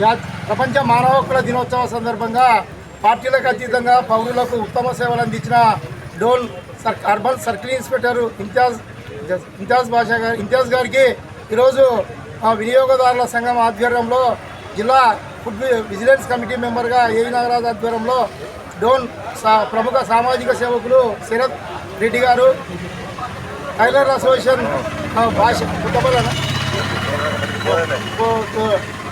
ప్రపంచ మానవ హక్కుల దినోత్సవ సందర్భంగా పార్టీలకు అతీతంగా పౌరులకు ఉత్తమ సేవలు అందించిన Dhone urban circle inspector Imtiaz గారికి ఈరోజు వినియోగదారుల సంఘం ఆధ్వర్యంలో జిల్లా ఫుడ్ విజిలెన్స్ కమిటీ మెంబర్గా ఏవి నాగరాజ్ ఆధ్వర్యంలో డోన్ ప్రముఖ సామాజిక సేవకులు శరత్ రెడ్డి గారు, టైలర్ అసోసియేషన్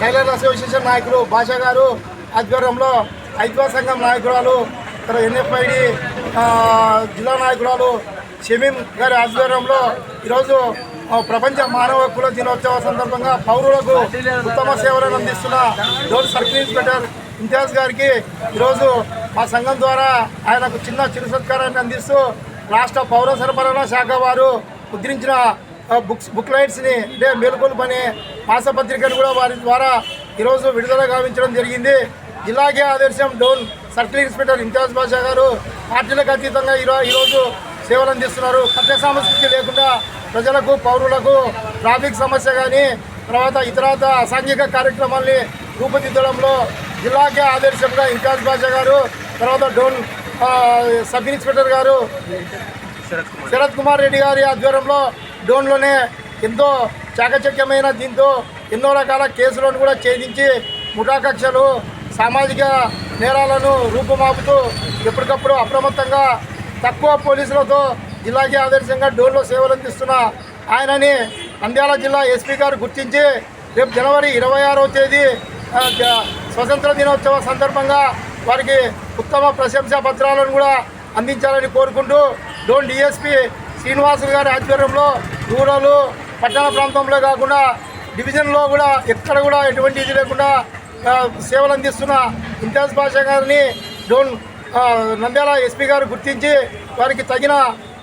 టైలర్ అసోసియేషన్ నాయకులు భాష గారు ఆధ్వర్యంలో ఐక్య సంఘం నాయకురాలు, ఎన్ఎఫ్ఐడి జిల్లా నాయకురాలు షమీం గారి ఆధ్వర్యంలో ఈరోజు ప్రపంచ మానవ హక్కుల దినోత్సవ సందర్భంగా పౌరులకు ఉత్తమ సేవలను అందిస్తున్న డోన్ సర్కిల్ ఇన్స్పెక్టర్ ఇంతియాజ్ గారికి ఈరోజు మా సంఘం ద్వారా ఆయనకు చిరు సత్కారాన్ని అందిస్తూ రాష్ట్ర పౌర సరఫరాల శాఖ వారు ముద్రించిన బుక్లైట్స్ని అంటే మేలుకొలుపు అనే మాసపత్రికను కూడా వారి ద్వారా ఈరోజు విడుదల గావించడం జరిగింది. జిల్లాకే ఆదర్శం డోన్ సర్కిల్ ఇన్స్పెక్టర్ ఇంతియాజ్ బాషా గారు పార్టీలకు అతీతంగా ఈరోజు సేవలు అందిస్తున్నారు. కఠిన సమస్య లేకుండా ప్రజలకు పౌరులకు ట్రాఫిక్ సమస్య కానీ తర్వాత ఇతరత అసాంఘిక కార్యక్రమాల్ని రూపుదిద్దడంలో జిల్లాకే ఆదర్శంగా ఇంతియాజ్ బాషా గారు, తర్వాత డోన్ సబ్ ఇన్స్పెక్టర్ గారు శరత్ కుమార్ రెడ్డి గారి ఆధ్వర్యంలో డోన్లోనే ఎంతో చాకచక్యమైన దీంతో ఎన్నో రకాల కేసులను కూడా ఛేదించి ముఠా కక్షలు సామాజిక నేరాలను రూపుమాపుతూ ఎప్పటికప్పుడు అప్రమత్తంగా తక్కువ పోలీసులతో జిల్లాకి ఆదర్శంగా డోన్లో సేవలు అందిస్తున్న ఆయనని నంద్యాల జిల్లా ఎస్పీ గారు గుర్తించి రేపు జనవరి 26వ తేదీ స్వతంత్ర దినోత్సవ సందర్భంగా వారికి ఉత్తమ ప్రశంసా పత్రాలను కూడా అందించాలని కోరుకుంటూ డోన్ డిఎస్పీ శ్రీనివాసులు గారి ఆధ్వర్యంలో రూరల్ పట్టణ ప్రాంతంలో కాకుండా డివిజన్లో కూడా ఎక్కడ కూడా ఎటువంటి ఇది లేకుండా సేవలు అందిస్తున్న ఇంతియాజ్ బాషా గారిని డోన్ నంద్యాల ఎస్పీ గారు గుర్తించి వారికి తగిన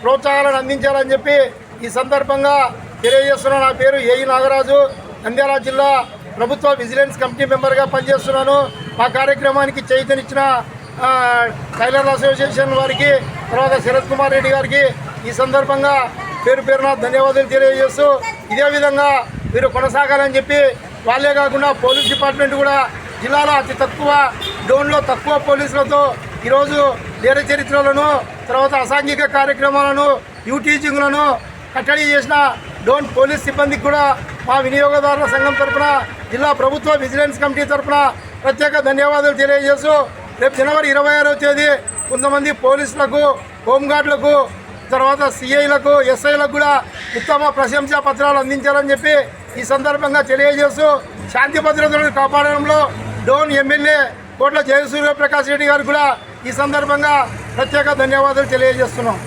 ప్రోత్సాహాలను అందించాలని చెప్పి ఈ సందర్భంగా తెలియజేస్తున్నా. నా పేరు ఏఈ నాగరాజు, నంద్యాల జిల్లా ప్రభుత్వ విజిలెన్స్ కమిటీ మెంబర్గా పనిచేస్తున్నాను. మా కార్యక్రమానికి చైతన్యనిచ్చిన టైలర్ అసోసియేషన్ వారికి, తర్వాత శరత్ కుమార్ రెడ్డి గారికి ఈ సందర్భంగా పేరు పేరున ధన్యవాదాలు తెలియజేస్తూ ఇదే విధంగా మీరు కొనసాగాలని చెప్పి, వాళ్ళే కాకుండా పోలీస్ డిపార్ట్మెంట్ కూడా జిల్లాలో అతి తక్కువ డోన్లో తక్కువ పోలీసులతో ఈరోజు నేర చరిత్రలను తర్వాత అసాంఘిక కార్యక్రమాలను యూటీజింగ్లను కట్టడి చేసిన డోన్ పోలీస్ సిబ్బందికి కూడా మా వినియోగదారుల సంఘం తరఫున జిల్లా ప్రభుత్వ విజిలెన్స్ కమిటీ తరఫున ప్రత్యేక ధన్యవాదాలు తెలియజేస్తూ రేపు జనవరి 26వ తేదీ కొంతమంది పోలీసులకు, హోంగార్డులకు, తర్వాత సిఐలకు, ఎస్ఐలకు కూడా ఉత్తమ ప్రశంసా పత్రాలు అందించాలని చెప్పి ఈ సందర్భంగా తెలియజేస్తూ శాంతి భద్రతలను కాపాడడంలో డోన్ ఎమ్మెల్యే కోట్ల జయసూర్య ప్రకాష్ రెడ్డి గారు కూడా ఈ సందర్భంగా ప్రత్యేక ధన్యవాదాలు తెలియజేస్తున్నాం.